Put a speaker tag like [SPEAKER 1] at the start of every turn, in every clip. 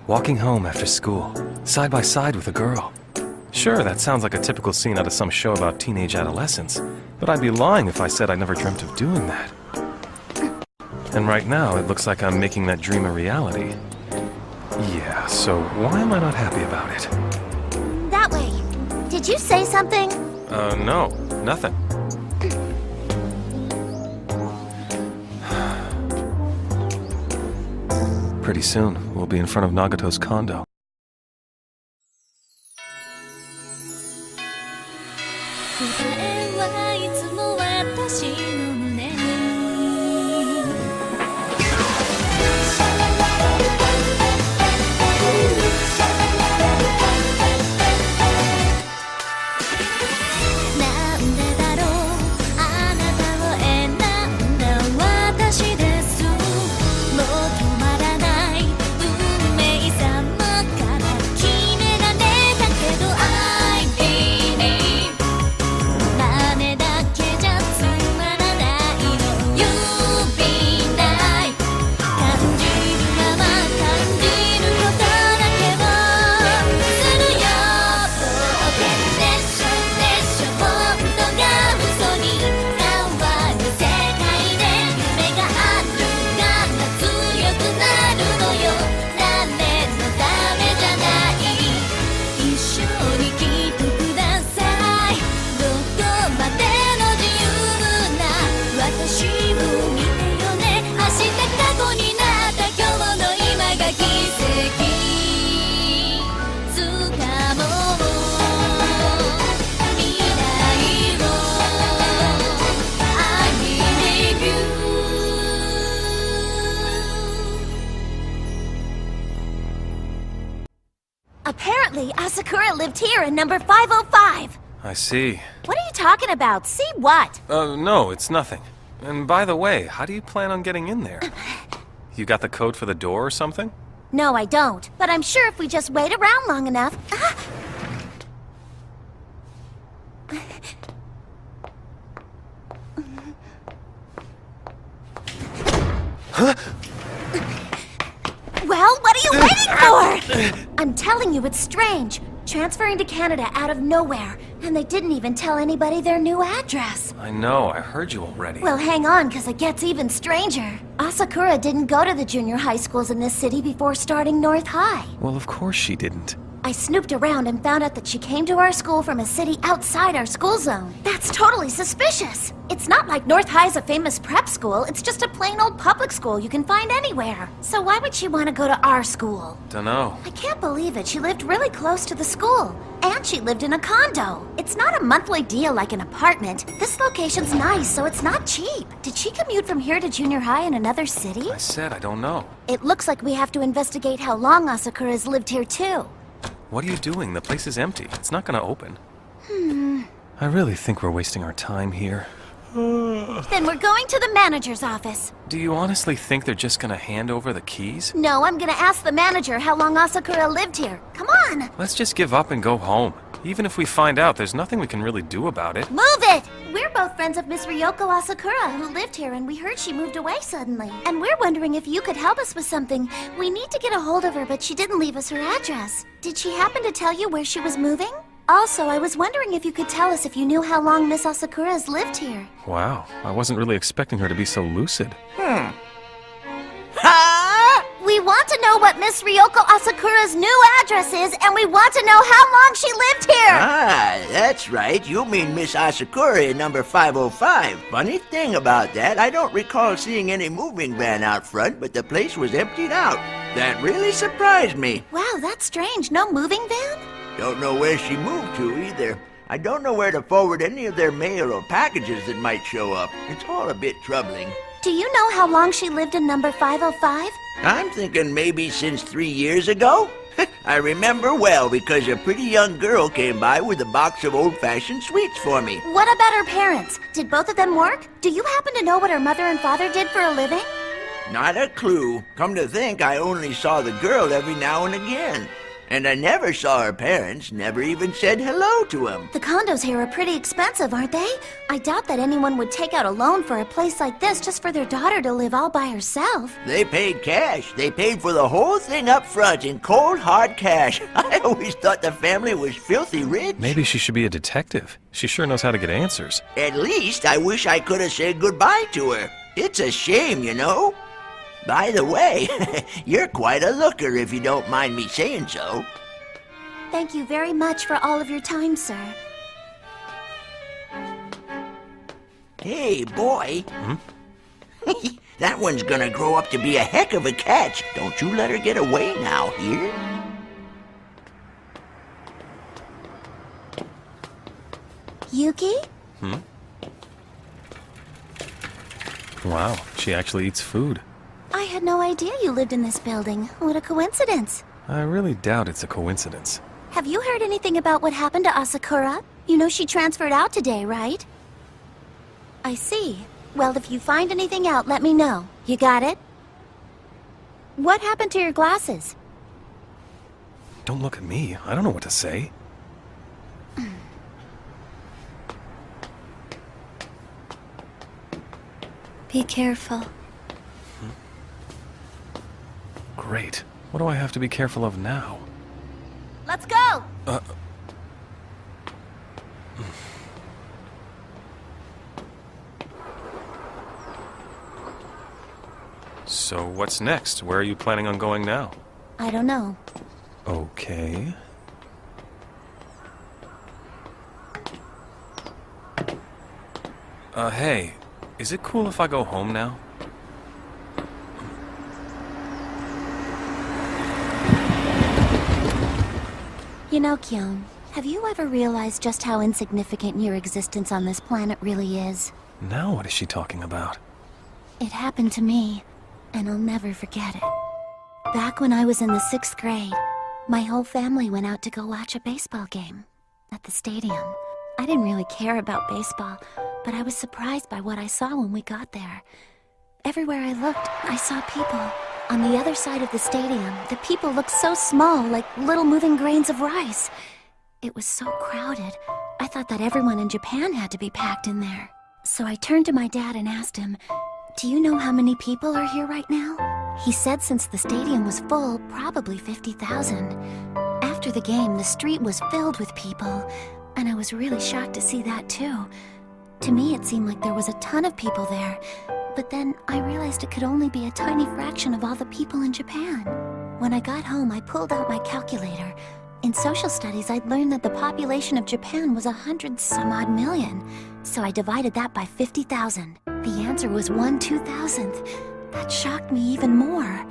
[SPEAKER 1] walking home after school, side by side with a girl. Sure, that sounds like a typical scene out of some show about teenage adolescence, but I'd be lying if I said I never dreamt of doing that. And right now, it looks like I'm making that dream a reality. Yeah, so why am I not happy about it?
[SPEAKER 2] That way. Did you say something?
[SPEAKER 1] No, nothing. Pretty soon, we'll be in front of Nagato's condo.
[SPEAKER 2] Apparently, Asakura lived here in number 505.
[SPEAKER 1] I see.
[SPEAKER 2] What are you talking about? See what?
[SPEAKER 1] No, it's nothing. And by the way, how do you plan on getting in there? You got the code for the door or something?
[SPEAKER 2] No, I don't. But I'm sure if we just wait around long enough...
[SPEAKER 1] Huh?
[SPEAKER 2] Well, what are you waiting for? I'm telling you, it's strange. Transferring to Canada out of nowhere. And they didn't even tell anybody their new address.
[SPEAKER 1] I know, I heard you already.
[SPEAKER 2] Well, hang on, because it gets even stranger. Asakura didn't go to the junior high schools in this city before starting North High.
[SPEAKER 1] Well, of course she didn't.
[SPEAKER 2] I snooped around and found out that she came to our school from a city outside our school zone. That's totally suspicious. It's not like North High's a famous prep school. It's just a plain old public school you can find anywhere. So why would she want to go to our school?
[SPEAKER 1] Dunno.
[SPEAKER 2] I can't believe it. She lived really close to the school. And she lived in a condo. It's not a monthly deal like an apartment. This location's nice, so it's not cheap. Did she commute from here to junior high in another city?
[SPEAKER 1] I said I don't know.
[SPEAKER 2] It looks like we have to investigate how long Asakura's lived here too.
[SPEAKER 1] What are you doing? The place is empty. It's not gonna open. I really think we're wasting our time here.
[SPEAKER 2] Then we're going to the manager's office.
[SPEAKER 1] Do you honestly think they're just gonna hand over the keys?
[SPEAKER 2] No, I'm gonna ask the manager how long Asakura lived here. Come on!
[SPEAKER 1] Let's just give up and go home. Even if we find out, there's nothing we can really do about it.
[SPEAKER 2] Move it! We're both friends of Miss Ryoko Asakura, who lived here, and we heard she moved away suddenly. And we're wondering if you could help us with something. We need to get a hold of her, but she didn't leave us her address. Did she happen to tell you where she was moving? Also, I was wondering if you could tell us if you knew how long Miss Asakura has lived here.
[SPEAKER 1] Wow, I wasn't really expecting her to be so lucid.
[SPEAKER 2] We want to know what Miss Ryoko Asakura's new address is, and we want to know how long she lived here!
[SPEAKER 3] Ah, that's right. You mean Miss Asakura in number 505. Funny thing about that, I don't recall seeing any moving van out front, but the place was emptied out. That really surprised me.
[SPEAKER 2] Wow, that's strange. No moving van?
[SPEAKER 3] Don't know where she moved to either. I don't know where to forward any of their mail or packages that might show up. It's all a bit troubling.
[SPEAKER 2] Do you know how long she lived in number 505?
[SPEAKER 3] I'm thinking maybe since 3 years ago. I remember well because a pretty young girl came by with a box of old-fashioned sweets for me.
[SPEAKER 2] What about her parents? Did both of them work? Do you happen to know what her mother and father did for a living?
[SPEAKER 3] Not a clue. Come to think, I only saw the girl every now and again. And I never saw her parents, never even said hello to them.
[SPEAKER 2] The condos here are pretty expensive, aren't they? I doubt that anyone would take out a loan for a place like this just for their daughter to live all by herself.
[SPEAKER 3] They paid cash. They paid for the whole thing up front in cold, hard cash. I always thought the family was filthy rich.
[SPEAKER 1] Maybe she should be a detective. She sure knows how to get answers.
[SPEAKER 3] At least I wish I could have said goodbye to her. It's a shame, you know. By the way, you're quite a looker if you don't mind me saying so.
[SPEAKER 2] Thank you very much for all of your time, sir.
[SPEAKER 3] Hey, boy. That one's gonna grow up to be a heck of a catch. Don't you let her get away now, here?
[SPEAKER 2] Yuki?
[SPEAKER 1] Wow, she actually eats food.
[SPEAKER 2] I had no idea you lived in this building. What a coincidence.
[SPEAKER 1] I really doubt it's a coincidence.
[SPEAKER 2] Have you heard anything about what happened to Asakura? You know she transferred out today, right? I see. Well, if you find anything out, let me know. You got it? What happened to your glasses?
[SPEAKER 1] Don't look at me. I don't know what to say.
[SPEAKER 2] Be careful.
[SPEAKER 1] Great. What do I have to be careful of now?
[SPEAKER 2] Let's go!
[SPEAKER 1] So what's next? Where are you planning on going now?
[SPEAKER 2] I don't know.
[SPEAKER 1] Okay. Hey, is it cool if I go home now?
[SPEAKER 2] You know, Kyon, have you ever realized just how insignificant your existence on this planet really is?
[SPEAKER 1] Now what is she talking about?
[SPEAKER 2] It happened to me, and I'll never forget it. Back when I was in the 6th grade, my whole family went out to go watch a baseball game at the stadium. I didn't really care about baseball, but I was surprised by what I saw when we got there. Everywhere I looked, I saw people. On the other side of the stadium, the people looked so small, like little moving grains of rice. It was so crowded, I thought that everyone in Japan had to be packed in there. So I turned to my dad and asked him, "Do you know how many people are here right now?" He said since the stadium was full, probably 50,000. After the game, the street was filled with people, and I was really shocked to see that too. To me, it seemed like there was a ton of people there, but then I realized it could only be a tiny fraction of all the people in Japan. When I got home, I pulled out my calculator. In social studies, I'd learned that the population of Japan was 100-some-odd million, so I divided that by 50,000. The answer was 1/2000th. That shocked me even more.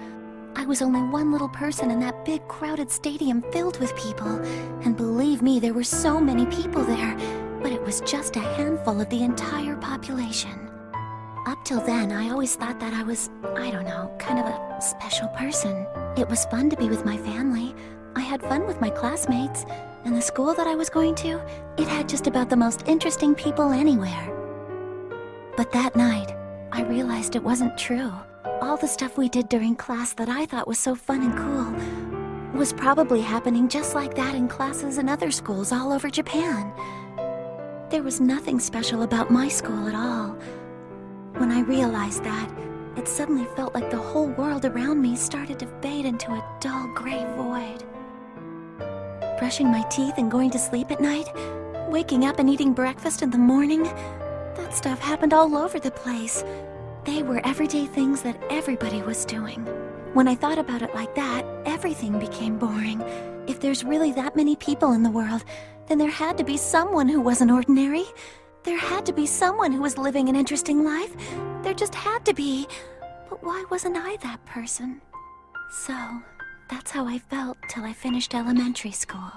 [SPEAKER 2] I was only one little person in that big crowded stadium filled with people, and believe me, there were so many people there, but it was just a handful of the entire population. Up till then, I always thought that I was, I don't know, kind of a special person. It was fun to be with my family. I had fun with my classmates, and the school that I was going to, it had just about the most interesting people anywhere. But that night, I realized it wasn't true. All the stuff we did during class that I thought was so fun and cool was probably happening just like that in classes in other schools all over Japan. There was nothing special about my school at all. When I realized that, it suddenly felt like the whole world around me started to fade into a dull gray void. Brushing my teeth and going to sleep at night, waking up and eating breakfast in the morning, that stuff happened all over the place. They were everyday things that everybody was doing. When I thought about it like that, everything became boring. If there's really that many people in the world, then there had to be someone who wasn't ordinary. There had to be someone who was living an interesting life. There just had to be. But why wasn't I that person? So, that's how I felt till I finished elementary school.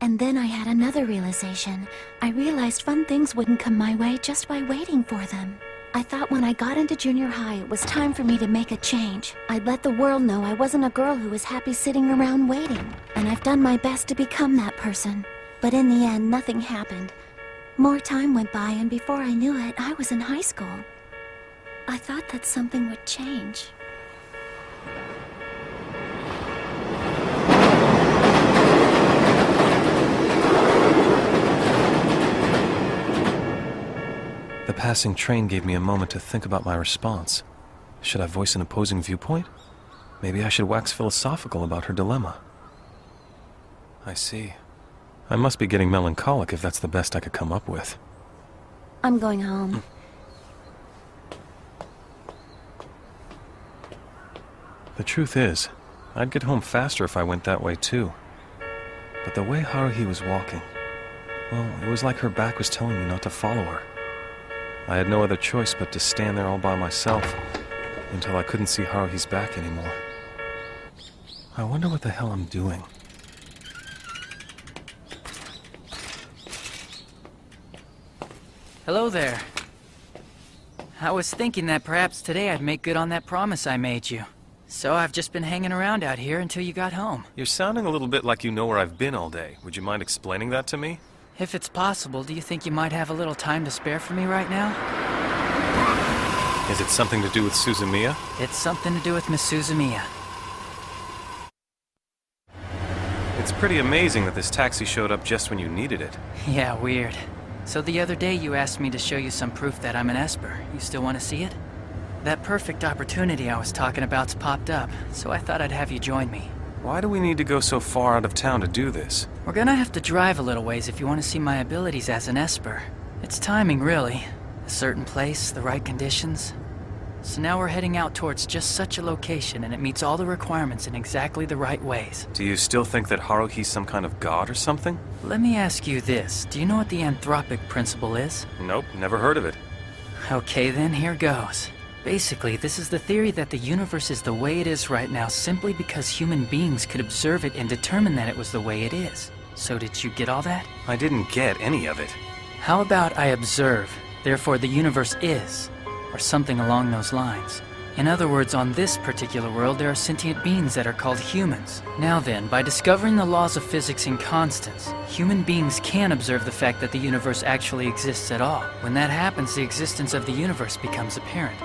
[SPEAKER 2] And then I had another realization. I realized fun things wouldn't come my way just by waiting for them. I thought when I got into junior high, it was time for me to make a change. I'd let the world know I wasn't a girl who was happy sitting around waiting. And I've done my best to become that person. But in the end, nothing happened. More time went by, and before I knew it, I was in high school. I thought that something would change.
[SPEAKER 1] The passing train gave me a moment to think about my response. Should I voice an opposing viewpoint? Maybe I should wax philosophical about her dilemma. I see. I must be getting melancholic if that's the best I could come up with.
[SPEAKER 2] I'm going home.
[SPEAKER 1] The truth is, I'd get home faster if I went that way too. But the way Haruhi was walking, well, it was like her back was telling me not to follow her. I had no other choice but to stand there all by myself until I couldn't see Haruhi's back anymore. I wonder what the hell I'm doing.
[SPEAKER 4] Hello there. I was thinking that perhaps today I'd make good on that promise I made you. So I've just been hanging around out here until you got home.
[SPEAKER 1] You're sounding a little bit like you know where I've been all day. Would you mind explaining that to me?
[SPEAKER 4] If it's possible, do you think you might have a little time to spare for me right now?
[SPEAKER 1] Is it something to do with Suzumiya?
[SPEAKER 4] It's something to do with Miss Suzumiya.
[SPEAKER 1] It's pretty amazing that this taxi showed up just when you needed it.
[SPEAKER 4] Yeah, weird. So the other day you asked me to show you some proof that I'm an Esper. You still want to see it? That perfect opportunity I was talking about's popped up, so I thought I'd have you join me.
[SPEAKER 1] Why do we need to go so far out of town to do this?
[SPEAKER 4] We're gonna have to drive a little ways if you want to see my abilities as an Esper. It's timing, really. A certain place, the right conditions. So now we're heading out towards just such a location, and it meets all the requirements in exactly the right ways.
[SPEAKER 1] Do you still think that Haruhi's some kind of god or something?
[SPEAKER 4] Let me ask you this. Do you know what the anthropic principle is?
[SPEAKER 1] Nope, never heard of it.
[SPEAKER 4] Okay then, here goes. Basically, this is the theory that the universe is the way it is right now simply because human beings could observe it and determine that it was the way it is. So did you get all that?
[SPEAKER 1] I didn't get any of it.
[SPEAKER 4] How about I observe, therefore the universe is, or something along those lines. In other words, on this particular world, there are sentient beings that are called humans. Now then, by discovering the laws of physics and constants, human beings can observe the fact that the universe actually exists at all. When that happens, the existence of the universe becomes apparent.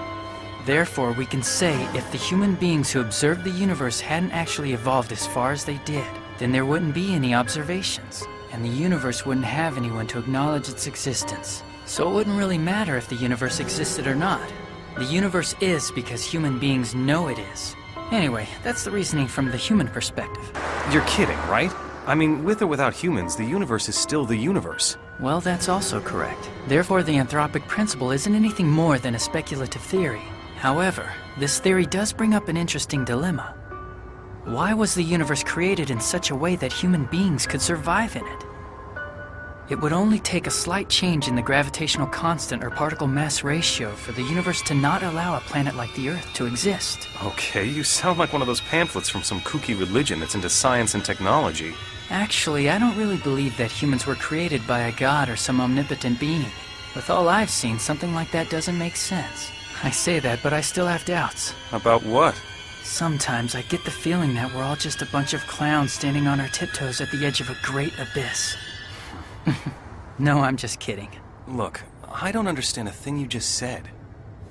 [SPEAKER 4] Therefore, we can say if the human beings who observed the universe hadn't actually evolved as far as they did, then there wouldn't be any observations, and the universe wouldn't have anyone to acknowledge its existence. So it wouldn't really matter if the universe existed or not. The universe is because human beings know it is. Anyway, that's the reasoning from the human perspective.
[SPEAKER 1] You're kidding, right? I mean, with or without humans, the universe is still the universe.
[SPEAKER 4] Well, that's also correct. Therefore, the anthropic principle isn't anything more than a speculative theory. However, this theory does bring up an interesting dilemma. Why was the universe created in such a way that human beings could survive in it? It would only take a slight change in the gravitational constant or particle mass ratio for the universe to not allow a planet like the Earth to exist.
[SPEAKER 1] Okay, you sound like one of those pamphlets from some kooky religion that's into science and technology.
[SPEAKER 4] Actually, I don't really believe that humans were created by a god or some omnipotent being. With all I've seen, something like that doesn't make sense. I say that, but I still have doubts.
[SPEAKER 1] About what?
[SPEAKER 4] Sometimes I get the feeling that we're all just a bunch of clowns standing on our tiptoes at the edge of a great abyss. No, I'm just kidding.
[SPEAKER 1] Look, I don't understand a thing you just said.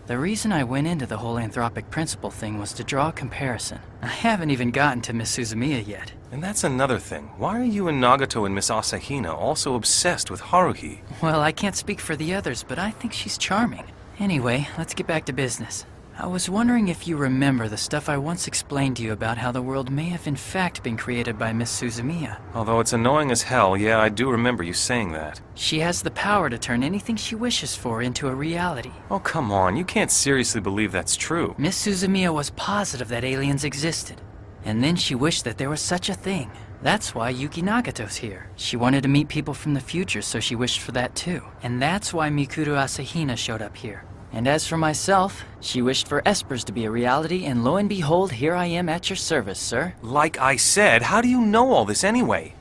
[SPEAKER 4] The reason I went into the whole anthropic principle thing was to draw a comparison. I haven't even gotten to Miss Suzumiya yet.
[SPEAKER 1] And that's another thing. Why are you and Nagato and Miss Asahina all so obsessed with Haruhi?
[SPEAKER 4] Well, I can't speak for the others, but I think she's charming. Anyway, let's get back to business. I was wondering if you remember the stuff I once explained to you about how the world may have in fact been created by Miss Suzumiya.
[SPEAKER 1] Although it's annoying as hell, yeah, I do remember you saying that.
[SPEAKER 4] She has the power to turn anything she wishes for into a reality.
[SPEAKER 1] Oh, come on, you can't seriously believe that's true.
[SPEAKER 4] Miss Suzumiya was positive that aliens existed, and then she wished that there was such a thing. That's why Yuki Nagato's here. She wanted to meet people from the future, so she wished for that too. And that's why Mikuru Asahina showed up here. And as for myself, she wished for Espers to be a reality, and lo and behold, here I am at your service, sir.
[SPEAKER 1] Like I said, how do you know all this anyway?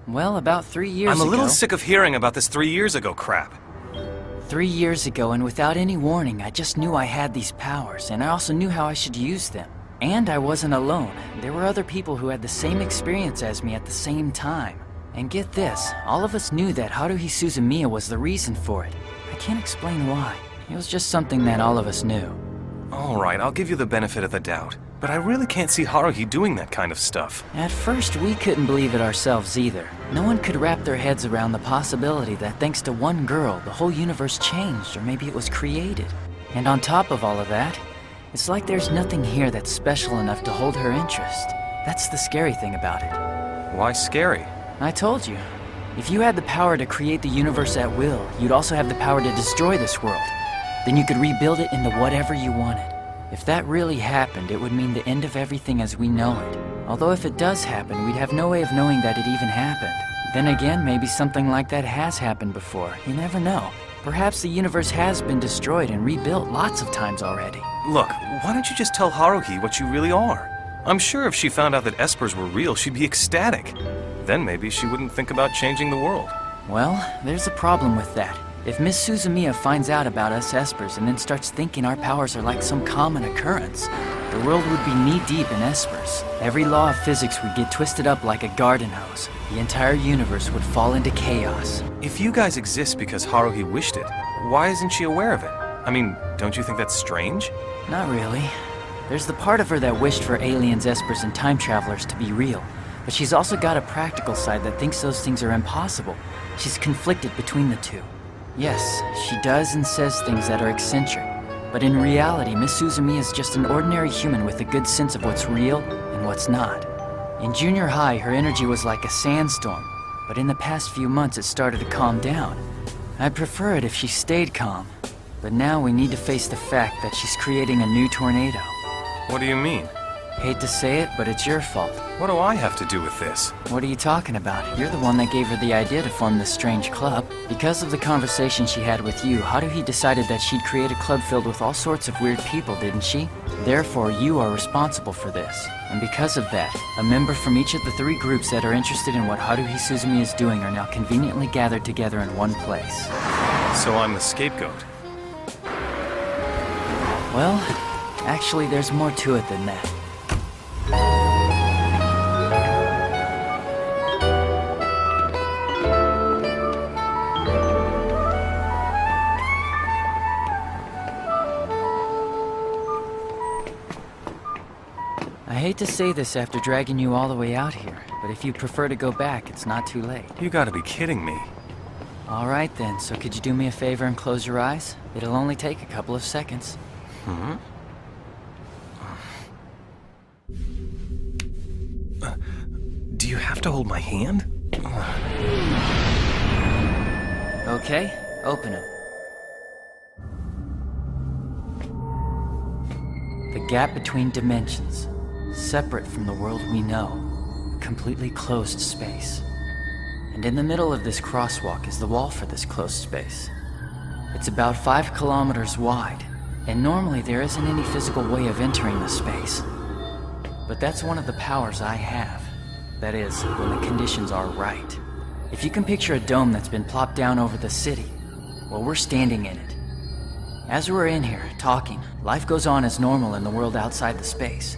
[SPEAKER 4] Well, about 3 years ago...
[SPEAKER 1] I'm a little sick of hearing about this 3 years ago crap.
[SPEAKER 4] 3 years ago, and without any warning, I just knew I had these powers, and I also knew how I should use them. And I wasn't alone. There were other people who had the same experience as me at the same time. And get this, all of us knew that Haruhi Suzumiya was the reason for it. I can't explain why. It was just something that all of us knew.
[SPEAKER 1] All right, I'll give you the benefit of the doubt. but I really can't see Haruhi doing that kind of stuff.
[SPEAKER 4] At first, we couldn't believe it ourselves either. No one could wrap their heads around the possibility that thanks to one girl, the whole universe changed, or maybe it was created. And on top of all of that, it's like there's nothing here that's special enough to hold her interest. That's the scary thing about it.
[SPEAKER 1] Why scary?
[SPEAKER 4] I told you. If you had the power to create the universe at will, you'd also have the power to destroy this world. Then you could rebuild it into whatever you wanted. If that really happened, it would mean the end of everything as we know it. Although if it does happen, we'd have no way of knowing that it even happened. Then again, maybe something like that has happened before. You never know. Perhaps the universe has been destroyed and rebuilt lots of times already.
[SPEAKER 1] Look, why don't you just tell Haruhi what you really are? I'm sure if she found out that espers were real, she'd be ecstatic. Then maybe she wouldn't think about changing the world.
[SPEAKER 4] Well, there's a problem with that. If Miss Suzumiya finds out about us espers and then starts thinking our powers are like some common occurrence, the world would be knee-deep in espers. Every law of physics would get twisted up like a garden hose. The entire universe would fall into chaos.
[SPEAKER 1] If you guys exist because Haruhi wished it, why isn't she aware of it? I mean, don't you think that's strange?
[SPEAKER 4] Not really. There's the part of her that wished for aliens, espers, and time travelers to be real. But she's also got a practical side that thinks those things are impossible. She's conflicted between the two. Yes, she does and says things that are eccentric. But in reality, Miss Suzumiya is just an ordinary human with a good sense of what's real and what's not. In junior high, her energy was like a sandstorm. But in the past few months, it started to calm down. I'd prefer it if she stayed calm. But now we need to face the fact that she's creating a new tornado.
[SPEAKER 1] What do you mean?
[SPEAKER 4] Hate to say it, but it's your fault.
[SPEAKER 1] What do I have to do with this?
[SPEAKER 4] What are you talking about? You're the one that gave her the idea to form this strange club. Because of the conversation she had with you, Haruhi decided that she'd create a club filled with all sorts of weird people, didn't she? Therefore, you are responsible for this. And because of that, a member from each of the 3 groups that are interested in what Haruhi Suzumiya is doing are now conveniently gathered together in one place.
[SPEAKER 1] So I'm the scapegoat.
[SPEAKER 4] Well, actually, there's more to it than that. I hate to say this after dragging you all the way out here, but if you prefer to go back, it's not too late.
[SPEAKER 1] You gotta be kidding me.
[SPEAKER 4] All right then, so could you do me a favor and close your eyes? It'll only take a couple of seconds.
[SPEAKER 1] Do you have to hold my hand?
[SPEAKER 4] Okay, open them. The gap between dimensions, separate from the world we know, a completely closed space. And in the middle of this crosswalk is the wall for this closed space. It's about 5 kilometers wide, and normally there isn't any physical way of entering the space. But that's one of the powers I have. That is, when the conditions are right. If you can picture a dome that's been plopped down over the city, well, we're standing in it. As we're in here, talking, life goes on as normal in the world outside the space.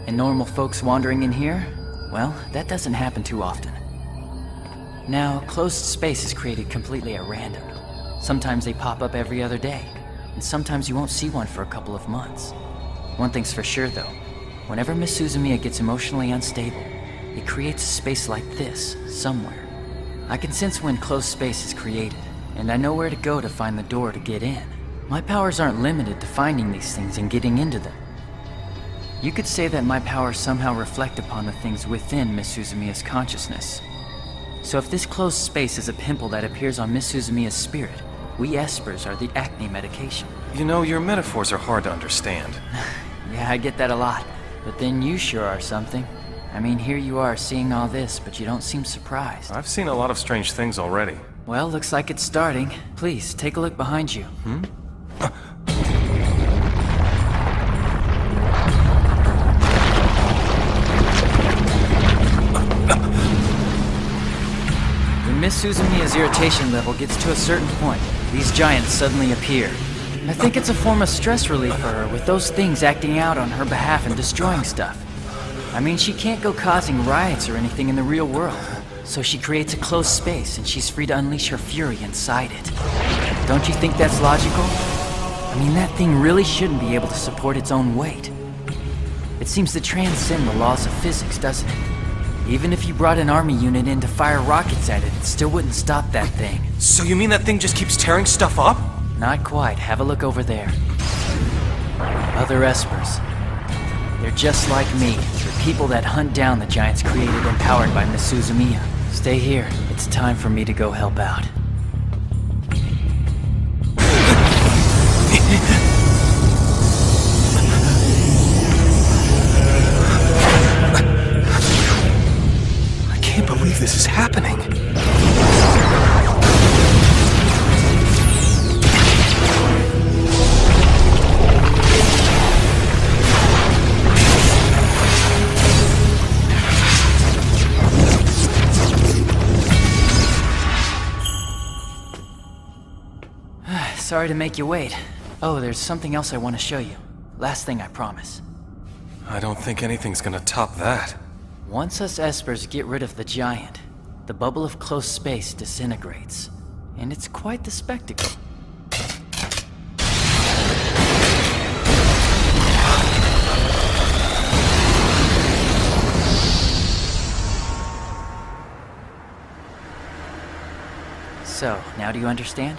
[SPEAKER 4] And normal folks wandering in here, well, that doesn't happen too often. Now, closed space is created completely at random. Sometimes they pop up every other day, and sometimes you won't see one for a couple of months. One thing's for sure, though. Whenever Miss Suzumiya gets emotionally unstable, it creates a space like this, somewhere. I can sense when closed space is created, and I know where to go to find the door to get in. My powers aren't limited to finding these things and getting into them. You could say that my powers somehow reflect upon the things within Miss Suzumiya's consciousness. So if this closed space is a pimple that appears on Miss Suzumiya's spirit, we espers are the acne medication.
[SPEAKER 1] You know, your metaphors are hard to understand.
[SPEAKER 4] Yeah, I get that a lot. But then you sure are something. I mean, here you are seeing all this, but you don't seem surprised.
[SPEAKER 1] I've seen a lot of strange things already.
[SPEAKER 4] Well, looks like it's starting. Please, take a look behind you. When Miss Suzumiya's irritation level gets to a certain point, these giants suddenly appear. I think it's a form of stress relief for her, with those things acting out on her behalf and destroying stuff. I mean, she can't go causing riots or anything in the real world, so she creates a closed space and she's free to unleash her fury inside it. Don't you think that's logical? I mean, that thing really shouldn't be able to support its own weight. It seems to transcend the laws of physics, doesn't it? Even if you brought an army unit in to fire rockets at it, it still wouldn't stop that thing.
[SPEAKER 1] So you mean that thing just keeps tearing stuff up?
[SPEAKER 4] Not quite. Have a look over there. Other Espers. They're just like me. They're people that hunt down the giants created and powered by Miss Suzumiya. Stay here. It's time for me to go help out.
[SPEAKER 1] I can't believe this is happening.
[SPEAKER 4] Sorry to make you wait. Oh, there's something else I want to show you. Last thing, I promise.
[SPEAKER 1] I don't think anything's gonna top that.
[SPEAKER 4] Once us Espers get rid of the giant, the bubble of close space disintegrates. And it's quite the spectacle. So, now do you understand?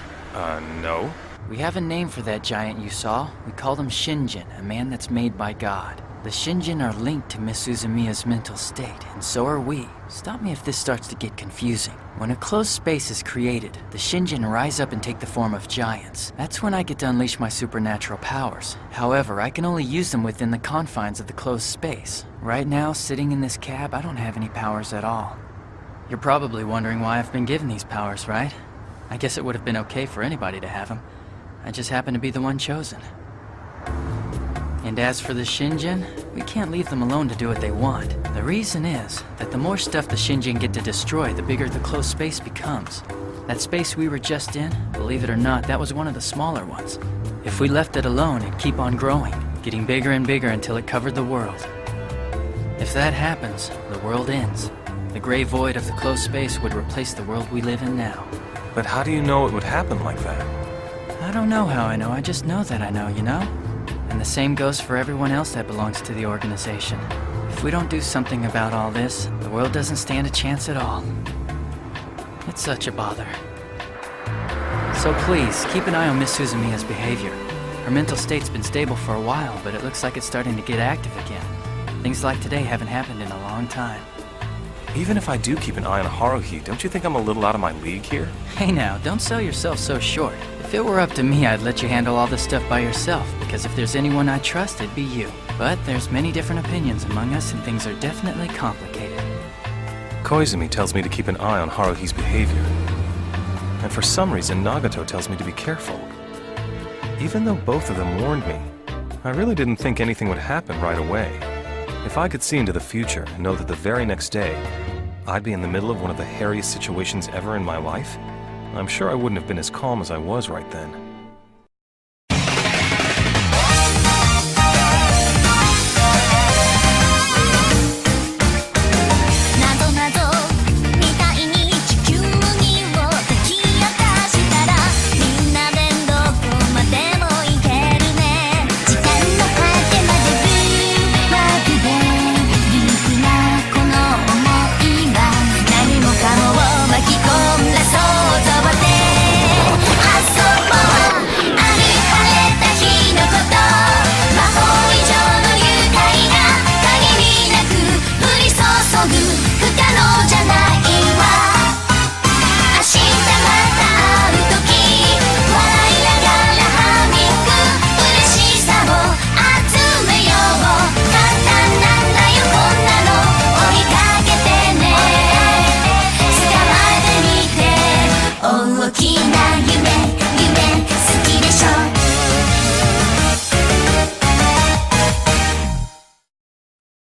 [SPEAKER 1] No.
[SPEAKER 4] We have a name for that giant you saw. We call him Shinjin, a man that's made by God. The Shinjin are linked to Miss Suzumiya's mental state, and so are we. Stop me if this starts to get confusing. When a closed space is created, the Shinjin rise up and take the form of giants. That's when I get to unleash my supernatural powers. However, I can only use them within the confines of the closed space. Right now, sitting in this cab, I don't have any powers at all. You're probably wondering why I've been given these powers, right? I guess it would have been okay for anybody to have them. I just happen to be the one chosen. And as for the Shinjin, we can't leave them alone to do what they want. The reason is that the more stuff the Shinjin get to destroy, the bigger the closed space becomes. That space we were just in, believe it or not, that was one of the smaller ones. If we left it alone, it'd keep on growing, getting bigger and bigger until it covered the world. If that happens, the world ends. The gray void of the closed space would replace the world we live in now.
[SPEAKER 1] But how do you know it would happen like that?
[SPEAKER 4] I don't know how I know, I just know that I know, you know? And the same goes for everyone else that belongs to the organization. If we don't do something about all this, the world doesn't stand a chance at all. It's such a bother. So please, keep an eye on Miss Suzumiya's behavior. Her mental state's been stable for a while, but it looks like it's starting to get active again. Things like today haven't happened in a long time.
[SPEAKER 1] Even if I do keep an eye on Haruhi, don't you think I'm a little out of my league here?
[SPEAKER 4] Hey now, don't sell yourself so short. If it were up to me, I'd let you handle all this stuff by yourself, because if there's anyone I trust, it'd be you. But there's many different opinions among us, and things are definitely complicated.
[SPEAKER 1] Koizumi tells me to keep an eye on Haruhi's behavior. And for some reason, Nagato tells me to be careful. Even though both of them warned me, I really didn't think anything would happen right away. If I could see into the future and know that the very next day, I'd be in the middle of one of the hairiest situations ever in my life, I'm sure I wouldn't have been as calm as I was right then.
[SPEAKER 2] Looking at